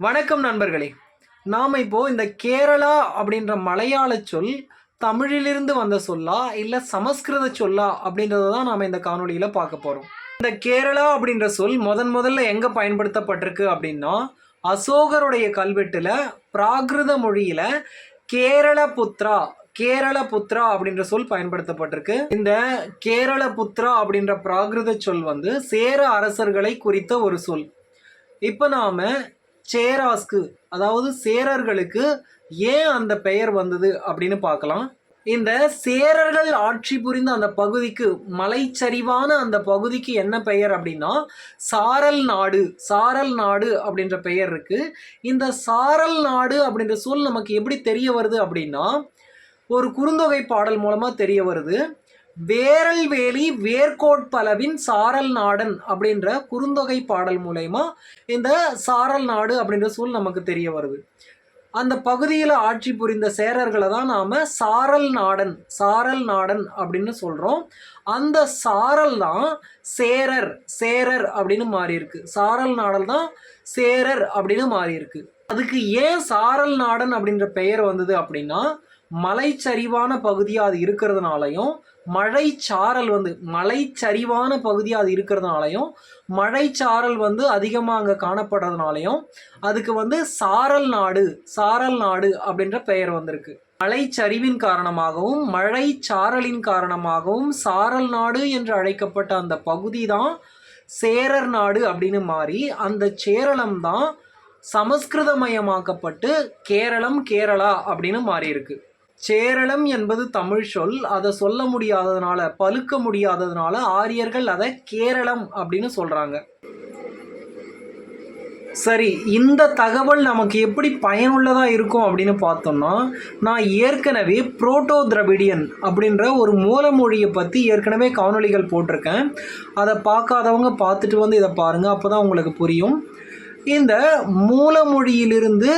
வணக்கம் நண்பர்களே. நாம் இப்போ இந்த கேரளா அப்படின்ற மலையாள சொல் தமிழிலிருந்து வந்த சொல்லா இல்லை சமஸ்கிருத சொல்லா அப்படின்றத தான் நாம் இந்த காணொலியில் பார்க்க போகிறோம். இந்த கேரளா அப்படின்ற சொல் முதல்ல எங்கே பயன்படுத்தப்பட்டிருக்கு அப்படின்னா அசோகருடைய கல்வெட்டில் பிராகிருத மொழியில் கேரளபுத்ரா அப்படின்ற சொல் பயன்படுத்தப்பட்டிருக்கு. இந்த கேரளபுத்ரா அப்படின்ற பிராகிருத சொல் சேர அரசர்களை குறித்த ஒரு சொல். இப்போ நாம் சேராஸ்க்கு அதாவது சேரர்களுக்கு ஏன் அந்த பெயர் வந்தது அப்படின்னு பார்க்கலாம். இந்த சேரர்கள் ஆட்சி புரிந்த அந்த பகுதிக்கு, மலைச்சரிவான அந்த பகுதிக்கு என்ன பெயர் அப்படின்னா சாரல் நாடு அப்படின்ற பெயர் இருக்கு. இந்த சாரல் நாடு அப்படின்ற சொல் நமக்கு எப்படி தெரிய வருது அப்படின்னா ஒரு குறுந்தொகை பாடல் மூலமா தெரிய வருது. வேரல் வேலி வேர்கோட்பலவின் சாரல் நாடன் அப்படின்ற குறுந்தொகை பாடல் மூலயமா இந்த சாரல் நாடு அப்படின்ற சொல் நமக்கு தெரிய வருது. அந்த பகுதியில் ஆட்சி புரிந்த சேரர்களை தான் நாம் சாரல் நாடன் அப்படின்னு சொல்கிறோம். அந்த சாரல் தான் சேரர் அப்படின்னு மாறி இருக்கு. சாரல் நாடல் தான் சேரர் அப்படின்னு மாறி இருக்கு. அதுக்கு ஏன் சாரல் நாடன் அப்படின்ற பெயர் வந்தது அப்படின்னா மலைச்சரிவான பகுதியாக அது இருக்கிறதுனாலையும் மலைச்சரிவான பகுதியாக அது இருக்கிறதுனாலையும் மழைச்சாரல் அதிகமாக அங்கே காணப்படுறதுனாலையும் அதுக்கு சாரல் நாடு அப்படின்ற பெயர் வந்திருக்கு. மலைச்சரிவின் காரணமாகவும் மழைச்சாரலின் காரணமாகவும் சாரல் நாடு என்று அழைக்கப்பட்ட அந்த பகுதி தான் சேரர் நாடு அப்படின்னு மாறி அந்த சேரளம் தான் சமஸ்கிருதமயமாக்கப்பட்டு கேரளா அப்படின்னு மாறி இருக்கு. சேரளம் என்பது தமிழ் சொல். அதை சொல்ல முடியாததுனால, பழுக்க முடியாததுனால ஆரியர்கள் அதை கேரளம் அப்படின்னு சொல்றாங்க. சரி, இந்த தகவல் நமக்கு எப்படி பயனுள்ளதாக இருக்கும் அப்படின்னு பார்த்தோம்னா, நான் ஏற்கனவே புரோட்டோ திராவிடியன் அப்படின்ற ஒரு மூலமொழியை பற்றி ஏற்கனவே காணொளிகள் போட்டிருக்கேன். அதை பார்க்காதவங்க பார்த்துட்டு இதை பாருங்கள், அப்போ தான் உங்களுக்கு புரியும். இந்த மூலமொழியிலிருந்து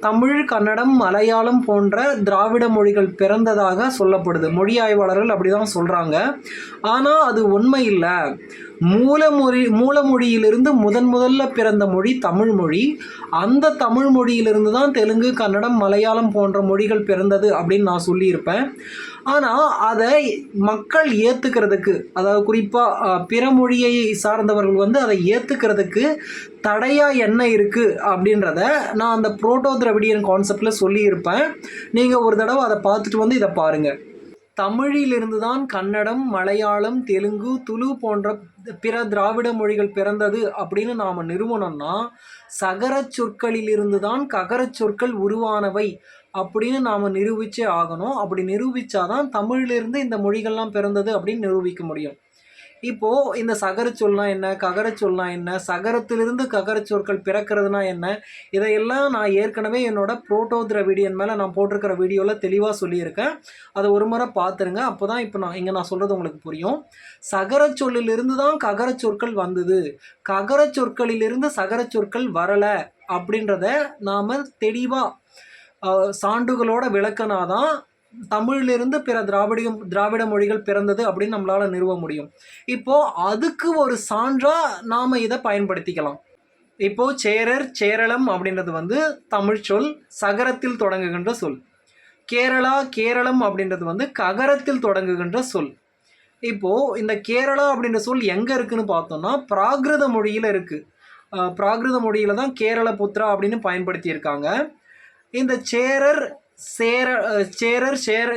தமிழ், கன்னடம், மலையாளம் போன்ற திராவிட மொழிகள் பிறந்ததாக சொல்லப்படுது. மொழி ஆய்வாளர்கள் அப்படி தான் சொல்கிறாங்க. ஆனால் அது உண்மை இல்லை. மூலமொழியிலிருந்து முதல்ல பிறந்த மொழி தமிழ் மொழி. அந்த தமிழ் மொழியிலிருந்து தான் தெலுங்கு, கன்னடம், மலையாளம் போன்ற மொழிகள் பிறந்தது அப்படின்னு நான் சொல்லியிருப்பேன். ஆனால் அதை மக்கள் ஏற்றுக்கிறதுக்கு, அதாவது குறிப்பாக பிற மொழியை சார்ந்தவர்கள் அதை ஏற்றுக்கிறதுக்கு தடையாக என்ன இருக்குது அப்படின்றத நான் அந்த புரோட்டோ திராவிடியன் கான்செப்டில் சொல்லியிருப்பேன். நீங்கள் ஒரு தடவை அதை பார்த்துட்டு இதை பாருங்கள். தமிழிலிருந்து தான் கன்னடம், மலையாளம், தெலுங்கு, துளு போன்ற பிற திராவிட மொழிகள் பிறந்தது அப்படின்னு நாம் நிறுவனம்னா சகரச் சொற்களிலிருந்து தான் ககரச் சொற்கள் உருவானவை அப்படின்னு நாம் நிரூபிச்சே ஆகணும். அப்படி நிரூபித்தாதான் தமிழிலிருந்து இந்த மொழிகள்லாம் பிறந்தது அப்படின்னு நிரூபிக்க முடியும். இப்போது இந்த சகரச் சொல்னா என்ன, ககரச் சொல்னா என்ன, சகரத்திலிருந்து ககரச் சொற்கள் பிறக்கிறதுனா என்ன, இதையெல்லாம் நான் ஏற்கனவே என்னோட புரோட்டோ திராவிடியன் மேலே நான் போட்டிருக்கிற வீடியோவில் தெளிவாக சொல்லியிருக்கேன். அதை ஒரு முறை பார்த்துருங்க. அப்போ தான் இப்போ நான் சொல்கிறது உங்களுக்கு புரியும். சகரச் சொல்லிலிருந்து தான் ககரச் சொற்கள் வந்தது, ககரச் சொற்களிலிருந்து சகரச் சொற்கள் வரலை அப்படின்றத நாம் தெளிவாக சான்றுகளோட விளக்கினாதான் தமிழிலிருந்து பிற திராவிட மொழிகள் பிறந்தது அப்படின்னு நம்மளால் நிறுவ முடியும். இப்போது அதுக்கு ஒரு சான்றாக நாம் இதை பயன்படுத்திக்கலாம். இப்போது சேரளம் அப்படின்றது தமிழ் சொல், சகரத்தில் தொடங்குகின்ற சொல். கேரளம் அப்படின்றது ககரத்தில் தொடங்குகின்ற சொல். இப்போது இந்த கேரளா அப்படின்ற சொல் எங்கே இருக்குதுன்னு பார்த்தோம்னா பிராகிருத மொழியில் இருக்குது. பிராகிருத மொழியில் தான் கேரளபுத்ரா அப்படின்னு பயன்படுத்தியிருக்காங்க. இந்த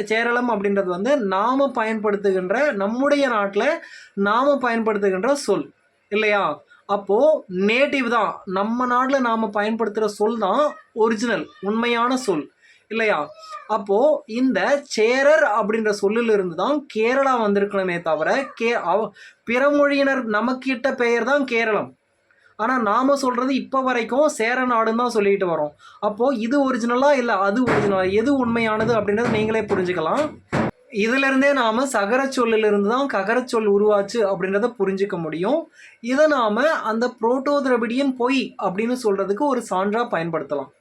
சேரளம் அப்படின்றது நாம் பயன்படுத்துகின்ற, நம்முடைய நாட்டில் நாம் பயன்படுத்துகின்ற சொல் இல்லையா? அப்போது நேட்டிவ் தான், நம்ம நாட்டில் நாம் பயன்படுத்துகிற சொல் தான் ஒரிஜினல், உண்மையான சொல் இல்லையா? அப்போது இந்த சேரர் அப்படின்ற சொல்லிலிருந்து தான் கேரளா வந்திருக்கணுமே தவிர பிற மொழியினர் நமக்கிட்ட பெயர் தான் கேரளம். ஆனால் நாம் சொல்கிறது இப்போ வரைக்கும் சேர நாடுன்னு தான் சொல்லிட்டு வரோம். அப்போது இது ஒரிஜினலாக இல்லை அது ஒரிஜினலாக, எது உண்மையானது அப்படின்றது நீங்களே புரிஞ்சுக்கலாம். இதிலிருந்தே நாம் சகரச் சொல்லிலிருந்து தான் ககரச் சொல் உருவாச்சு அப்படின்றத புரிஞ்சிக்க முடியும். இதை நாம் அந்த புரோட்டோ திராவிடியன் பொய் அப்படின்னு சொல்கிறதுக்கு ஒரு சான்றாக பயன்படுத்தலாம்.